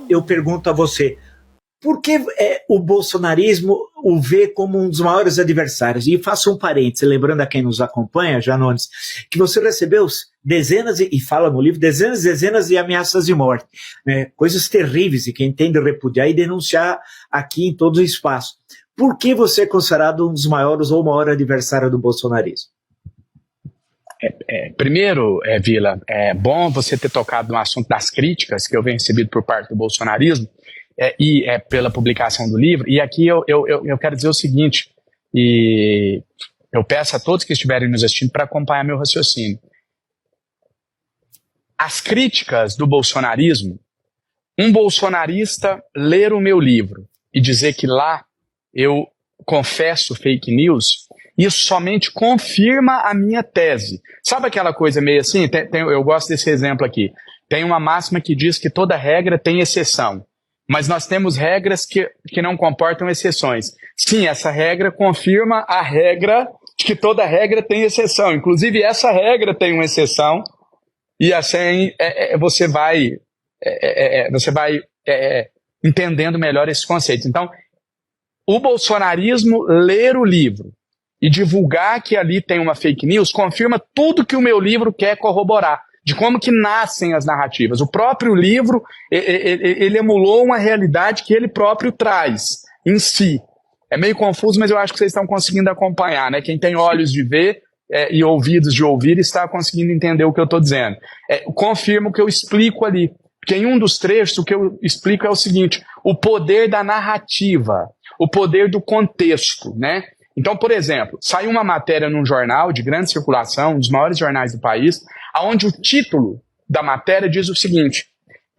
Eu pergunto a você, por que o bolsonarismo o vê como um dos maiores adversários? E faço um parêntese, lembrando a quem nos acompanha, Janones, que você recebeu dezenas, e fala no livro, dezenas de ameaças de morte, né? Coisas terríveis, e quem tem de repudiar e denunciar aqui em todo o espaço. Por que você é considerado um dos maiores ou o maior adversário do bolsonarismo? Primeiro, Vila, é bom você ter tocado no assunto das críticas que eu venho recebido por parte do bolsonarismo, e pela publicação do livro, e aqui eu quero dizer o seguinte, e eu peço a todos que estiverem nos assistindo para acompanhar meu raciocínio. As críticas do bolsonarismo, um bolsonarista ler o meu livro e dizer que lá eu confesso fake news, isso somente confirma a minha tese. Sabe aquela coisa meio assim? Eu gosto desse exemplo aqui. Tem uma máxima que diz que toda regra tem exceção. Mas nós temos regras que não comportam exceções. Sim, essa regra confirma a regra de que toda regra tem exceção. Inclusive, essa regra tem uma exceção, e assim você vai entendendo melhor esses conceitos. Então, o bolsonarismo ler o livro e divulgar que ali tem uma fake news confirma tudo que o meu livro quer corroborar, de como que nascem as narrativas. O próprio livro, ele emulou uma realidade que ele próprio traz em si. É meio confuso, mas eu acho que vocês estão conseguindo acompanhar, né? Quem tem olhos de ver e ouvidos de ouvir está conseguindo entender o que eu estou dizendo. Confirma o que eu explico ali. Porque em um dos trechos, o que eu explico é o seguinte: o poder da narrativa, o poder do contexto, né? Então, por exemplo, saiu uma matéria num jornal de grande circulação, um dos maiores jornais do país, onde o título da matéria diz o seguinte: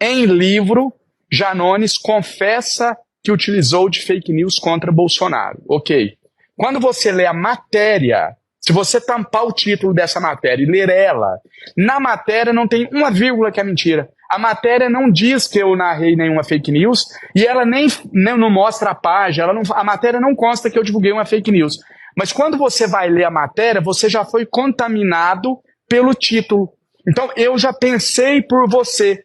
em livro, Janones confessa que utilizou de fake news contra Bolsonaro. Ok. Quando você lê a matéria, se você tampar o título dessa matéria e ler ela, na matéria não tem uma vírgula que é mentira. A matéria não diz que eu narrei nenhuma fake news, e ela nem não mostra a página, a matéria não consta que eu divulguei uma fake news. Mas quando você vai ler a matéria, você já foi contaminado pelo título. Então, eu já pensei por você.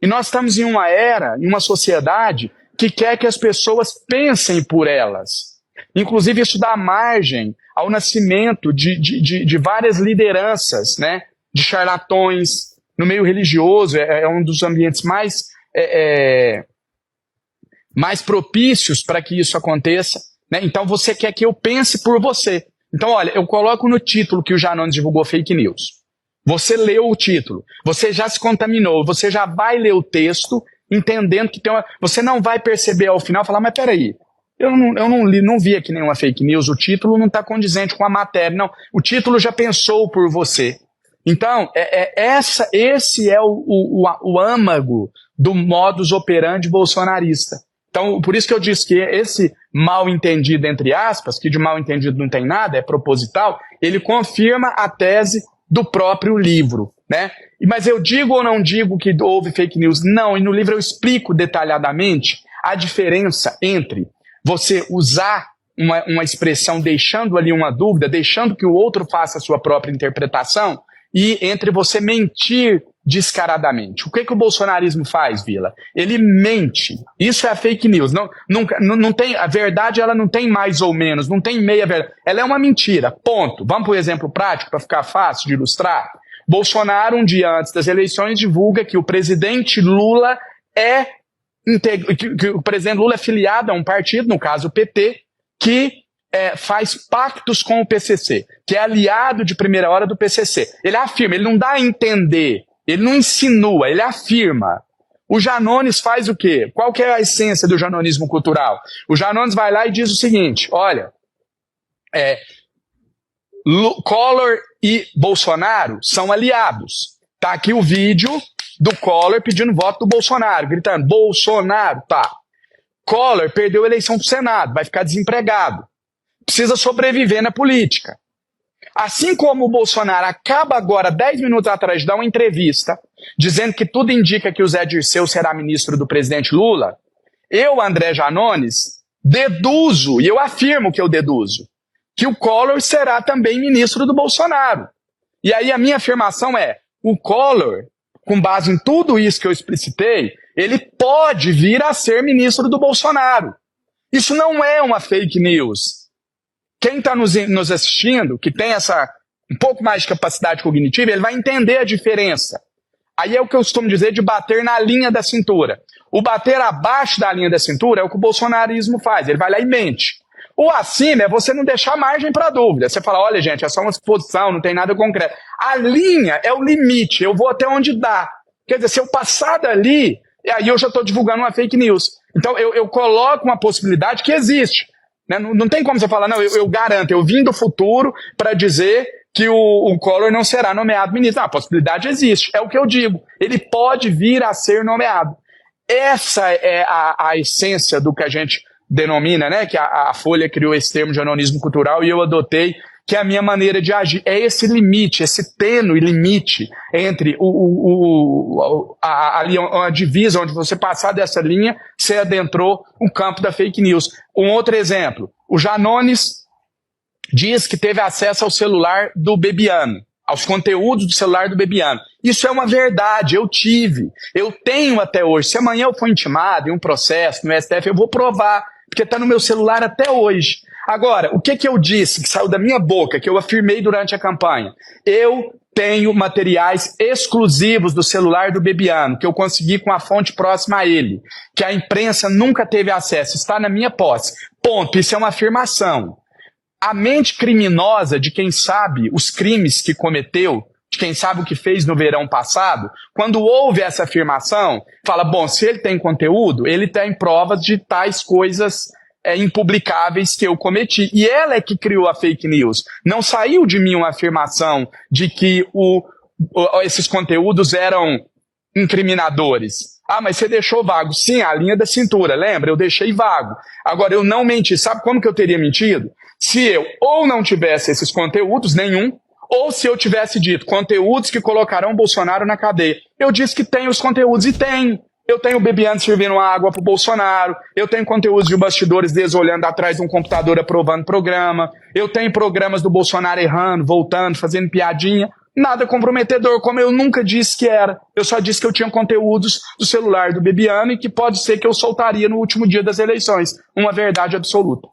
E nós estamos em uma era, em uma sociedade, que quer que as pessoas pensem por elas. Inclusive, isso dá margem ao nascimento de várias lideranças, né? De charlatões. No meio religioso, é um dos ambientes mais propícios para que isso aconteça, né? Então você quer que eu pense por você. Então, olha, eu coloco no título que o Janones divulgou fake news. Você leu o título, você já se contaminou, você já vai ler o texto entendendo que tem uma... Você não vai perceber ao final, falar, mas peraí, eu não vi aqui nenhuma fake news, o título não está condizente com a matéria, não. O título já pensou por você. Então, esse é o âmago do modus operandi bolsonarista. Então, por isso que eu disse que esse mal entendido, entre aspas, que de mal entendido não tem nada, é proposital, ele confirma a tese do próprio livro, né? Mas eu digo ou não digo que houve fake news? Não, e no livro eu explico detalhadamente a diferença entre você usar uma expressão deixando ali uma dúvida, deixando que o outro faça a sua própria interpretação, e entre você mentir descaradamente. O que o bolsonarismo faz, Vila? Ele mente. Isso é a fake news. Não tem, a verdade ela não tem mais ou menos, não tem meia verdade. Ela é uma mentira, ponto. Vamos para o exemplo prático para ficar fácil de ilustrar? Bolsonaro, um dia antes das eleições, divulga que o presidente Lula que o presidente Lula é filiado a um partido, no caso o PT, que faz pactos com o PCC, que é aliado de primeira hora do PCC. Ele afirma, ele não dá a entender, ele não insinua, ele afirma. O Janones faz o quê? Qual que é a essência do janonismo cultural? O Janones vai lá e diz o seguinte, olha, Collor e Bolsonaro são aliados. Tá aqui o vídeo do Collor pedindo voto do Bolsonaro, gritando, Bolsonaro, tá. Collor perdeu a eleição pro Senado, vai ficar desempregado. Precisa sobreviver na política. Assim como o Bolsonaro acaba agora, 10 minutos atrás, de dar uma entrevista, dizendo que tudo indica que o Zé Dirceu será ministro do presidente Lula, eu, André Janones, deduzo, e eu afirmo que eu deduzo, que o Collor será também ministro do Bolsonaro. E aí a minha afirmação é, o Collor com base em tudo isso que eu explicitei, ele pode vir a ser ministro do Bolsonaro. Isso não é uma fake news. Quem está nos assistindo, que tem um pouco mais de capacidade cognitiva, ele vai entender a diferença. Aí é o que eu costumo dizer de bater na linha da cintura. O bater abaixo da linha da cintura é o que o bolsonarismo faz, ele vai lá e mente. O acima é você não deixar margem para dúvida. Você fala, olha gente, é só uma suposição, não tem nada concreto. A linha é o limite, eu vou até onde dá. Quer dizer, se eu passar dali, aí eu já estou divulgando uma fake news. Então eu coloco uma possibilidade que existe. Né? Não tem como você falar, não, eu garanto, eu vim do futuro para dizer que o Collor não será nomeado ministro. Não, a possibilidade existe, é o que eu digo. Ele pode vir a ser nomeado. Essa é a essência do que a gente denomina, né, que a Folha criou esse termo de anonismo cultural e eu adotei, que é a minha maneira de agir. É esse limite, esse tênue limite entre a divisa, onde você passar dessa linha, você adentrou o campo da fake news. Um outro exemplo, o Janones diz que teve acesso ao celular do Bebiano, aos conteúdos do celular do Bebiano. Isso é uma verdade, eu tive, eu tenho até hoje. Se amanhã eu for intimado em um processo no STF, eu vou provar, porque está no meu celular até hoje. Agora, o que eu disse, que saiu da minha boca, que eu afirmei durante a campanha? Eu tenho materiais exclusivos do celular do Bebiano, que eu consegui com a fonte próxima a ele, que a imprensa nunca teve acesso, está na minha posse. Ponto, isso é uma afirmação. A mente criminosa de quem sabe os crimes que cometeu, de quem sabe o que fez no verão passado, quando ouve essa afirmação, fala, bom, se ele tem conteúdo, ele tem provas de tais coisas impublicáveis que eu cometi. E ela é que criou a fake news. Não saiu de mim uma afirmação de que esses conteúdos eram incriminadores. Ah, mas você deixou vago. Sim, a linha da cintura, lembra? Eu deixei vago. Agora, eu não menti. Sabe como que eu teria mentido? Se eu ou não tivesse esses conteúdos, nenhum, ou se eu tivesse dito conteúdos que colocarão Bolsonaro na cadeia. Eu disse que tenho os conteúdos e tenho. Eu tenho o Bebiano servindo água pro Bolsonaro, eu tenho conteúdos de bastidores deles olhando atrás de um computador aprovando programa, eu tenho programas do Bolsonaro errando, voltando, fazendo piadinha. Nada comprometedor, como eu nunca disse que era. Eu só disse que eu tinha conteúdos do celular do Bebiano e que pode ser que eu soltaria no último dia das eleições. Uma verdade absoluta.